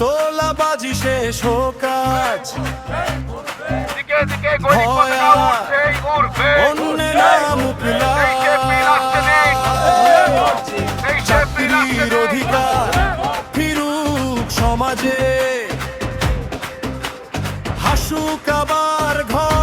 তোলাবাজি শেষ হোক আজ, দিকে দিকে গরিব পতাকা উঠছেই উড়বে, অন্যের নাম এই শেপি রাখতে দিন, এই শেপি রাখতে চাকরির দিন। অধিকার ফিরুক সমাজে, হাসুক আবার ঘর